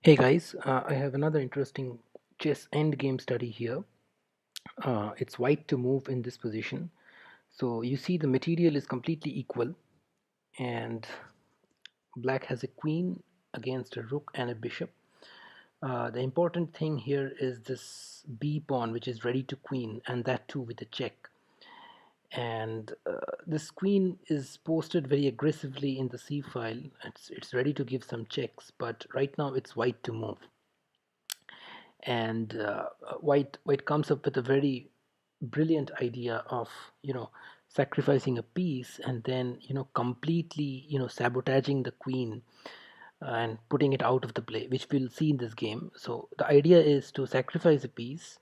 Hey guys, I have another interesting chess endgame study here. It's white to move in this position. So you see the material is completely equal, and black has a queen against a rook and a bishop. The important thing here is this b pawn, which is ready to queen, and that too with a check. And this queen is posted very aggressively in the c file. It's ready to give some checks, but right now it's white to move. And white comes up with a very brilliant idea of sacrificing a piece and then completely sabotaging the queen and putting it out of the play, which we'll see in this game. So the idea is to sacrifice a piece,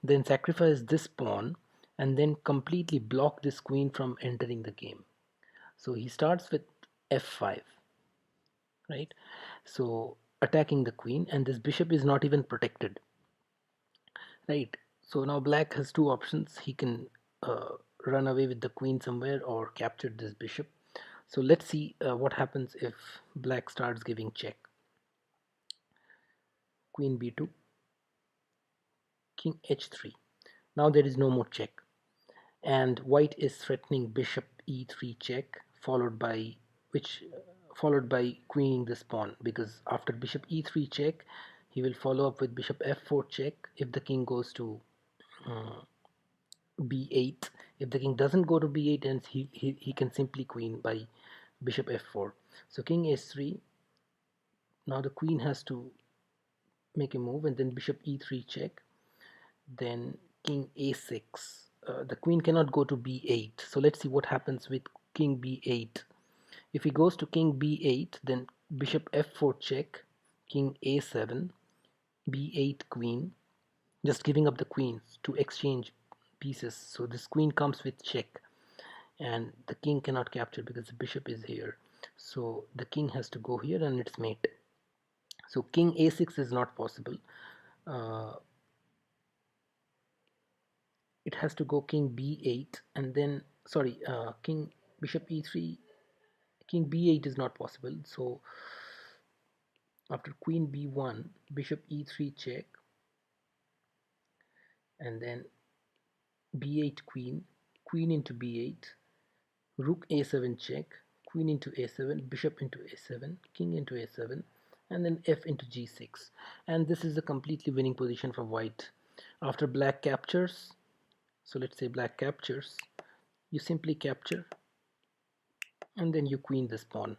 then sacrifice this pawn, and then completely block this queen from entering the game. So he starts with f5, right? So attacking the queen, and this bishop is not even protected, right? So now black has two options. He can run away with the queen somewhere or capture this bishop. So let's see what happens if black starts giving check. Queen b2, king h3. Now there is no more check, and white is threatening bishop e3 check, which followed by queening this pawn, because after bishop e3 check he will follow up with bishop f4 check if the king goes to uh, b8. If the king doesn't go to b8, and he can simply queen by bishop f4. So king h3. Now the queen has to make a move, and then bishop e3 check, then king a6. The queen cannot go to b8, so let's see what happens with king b8. If he goes to king b8, then bishop f4 check, king a7, b8 queen, just giving up the queens to exchange pieces. So this queen comes with check, and the king cannot capture because the bishop is here. So the king has to go here, and it's mate. So king a6 is not possible. uh, it has to go king b8, and then sorry, king bishop e3. King b8 is not possible. So after queen b1, bishop e3 check, and then b8 queen, queen into b8, rook a7 check, queen into a7, bishop into a7, king into a7, and then f into g6. And this is a completely winning position for white. After black captures, so let's say black captures, you simply capture, and then you queen this pawn.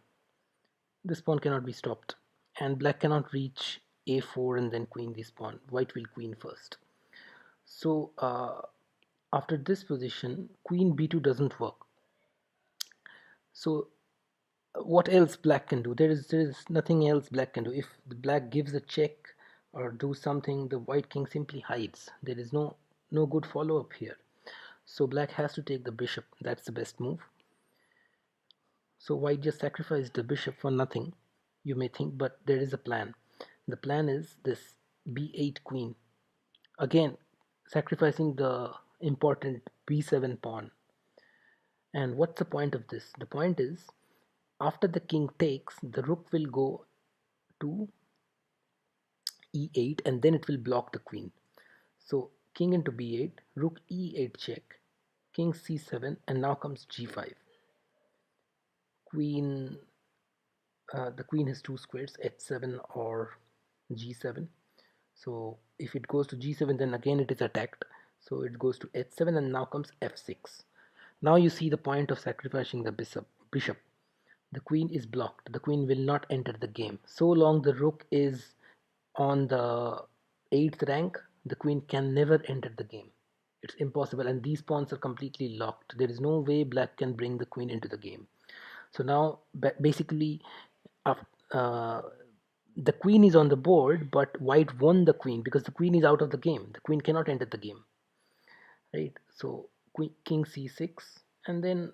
This pawn cannot be stopped, and black cannot reach a4 and then queen this pawn. White will queen first. So after this position, queen b2 doesn't work. So what else black can do? There is nothing else black can do. If the black gives a check or do something, the white king simply hides. There is no good follow-up here. So black has to take the bishop. That's the best move. So white just sacrificed the bishop for nothing, you may think, but there is a plan. The plan is this b8 queen, again sacrificing the important b7 pawn. And what's the point of this? The point is, after the king takes, the rook will go to e8, and then it will block the queen. So king into b8, rook e8 check, king c7, and now comes g5. Queen, the queen has two squares, h7 or g7. So if it goes to g7, then again it is attacked. So it goes to h7, and now comes f6. Now you see the point of sacrificing the bishop. The queen is blocked. The queen will not enter the game. So long the rook is on the 8th rank, the queen can never enter the game. It's impossible, and these pawns are completely locked. There is no way black can bring the queen into the game. So now basically, uh, the queen is on the board, but white won the queen because the queen is out of the game. The queen cannot enter the game, right? So king c6, and then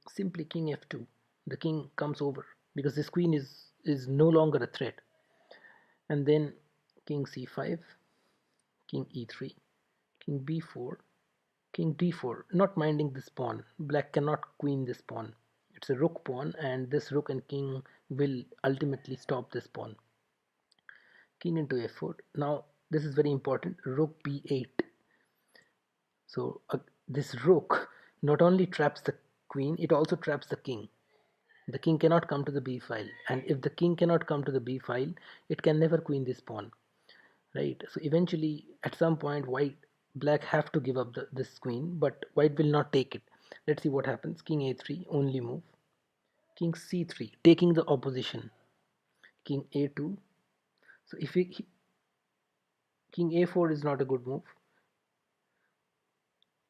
simply king f2. The king comes over because this queen is no longer a threat. And then king c5, king e3, king b4, king d4. Not minding this pawn. Black cannot queen this pawn. It's a rook pawn, and this rook and king will ultimately stop this pawn. king into f4. Now this is very important. Rook b8. So this rook not only traps the queen, it also traps the king. The king cannot come to the b file, and if the king cannot come to the b file, it can never queen this pawn, right? So eventually, at some point, black have to give up this queen, but white will not take it. Let's see what happens. King a3, only move. King c3, taking the opposition. King a2. So if king a4 is not a good move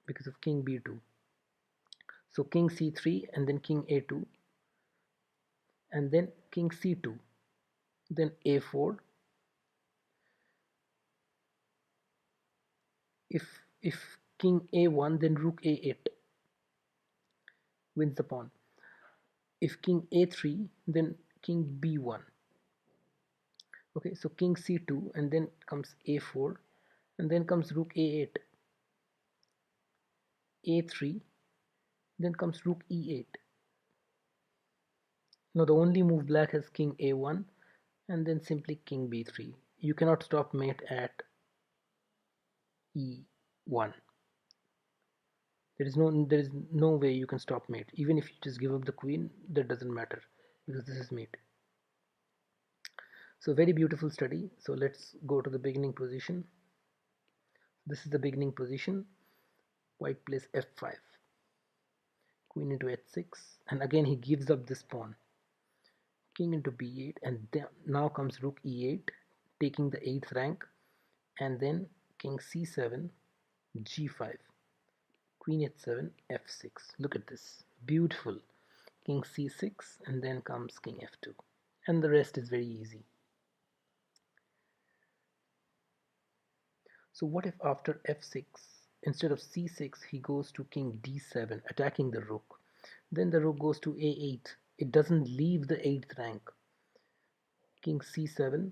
because of king b2. So king c3 and then king a2 and then king c2, then a4. If king a1, then rook a8 wins the pawn. If king a3, then king b1. Okay, so king c2 and then comes a4 and then comes rook a8, a3, then comes rook e8. Now the only move black has king a1 and then simply king b3. You cannot stop mate at e1. There is no way you can stop mate. Even if you just give up the queen, that doesn't matter because this is mate. So very beautiful study. So let's go to the beginning position. This is the beginning position. White plays f5, queen into h6, and again he gives up this pawn. King into b8, and then now comes rook e8, taking the 8th rank, and then king c7, g5, queen h7, f6. Look at this, beautiful. King c6, and then comes king f2, and the rest is very easy. So what if after f6, instead of c6, he goes to king d7, attacking the rook? Then the rook goes to a8. It doesn't leave the 8th rank. King c7,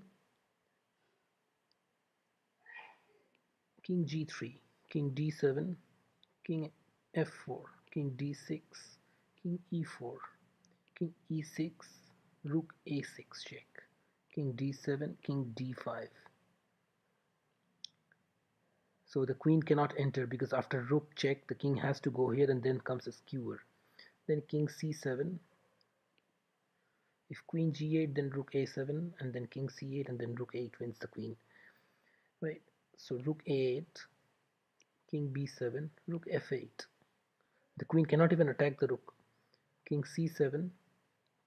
king g3, king d7, king f4, king d6, king e4, king e6, rook a6 check, king d7, king d5. So the queen cannot enter because after rook check, the king has to go here and then comes a skewer. Then king c7. If queen g8, then rook a7, and then king c8, and then rook 8 wins the queen. Right? So rook a8, king b7, rook f8. The queen cannot even attack the rook. King c7,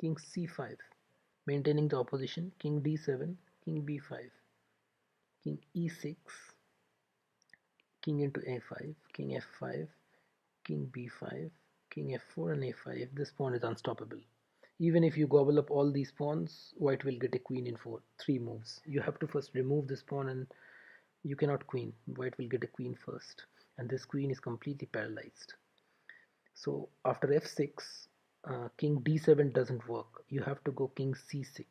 king c5, maintaining the opposition. King d7, king b5, king e6, king into a5, king f5, king b5, king f4, and a5. This pawn is unstoppable. Even if you gobble up all these pawns, white will get a queen in 3 moves. You have to first remove this pawn, and you cannot queen. White will get a queen first, and this queen is completely paralyzed. So after f6, king d7 doesn't work. You have to go king c6,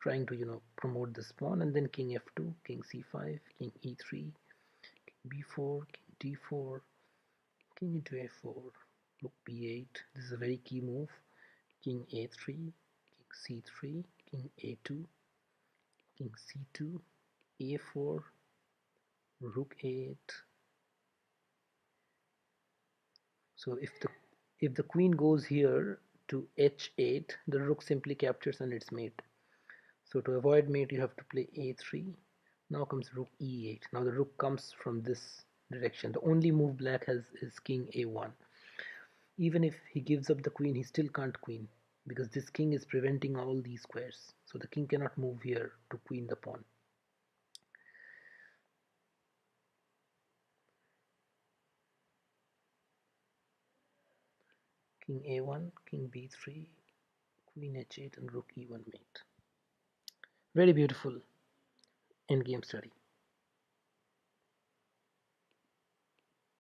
trying to promote this pawn, and then king f2, king c5, king e3, king b4, king d4, king into a4, rook b8. This is a very key move. King a3, king c3, king a2, king c2, a4, rook 8. So if the queen goes here to h8, the rook simply captures and it's mate. So to avoid mate, you have to play a3. Now comes rook e8. Now the rook comes from this direction. The only move black has is king a1. Even if he gives up the queen, he still can't queen because this king is preventing all these squares. So the king cannot move here to queen the pawn. King a1, king b3, queen h8, and rook e1 mate. Very beautiful endgame study.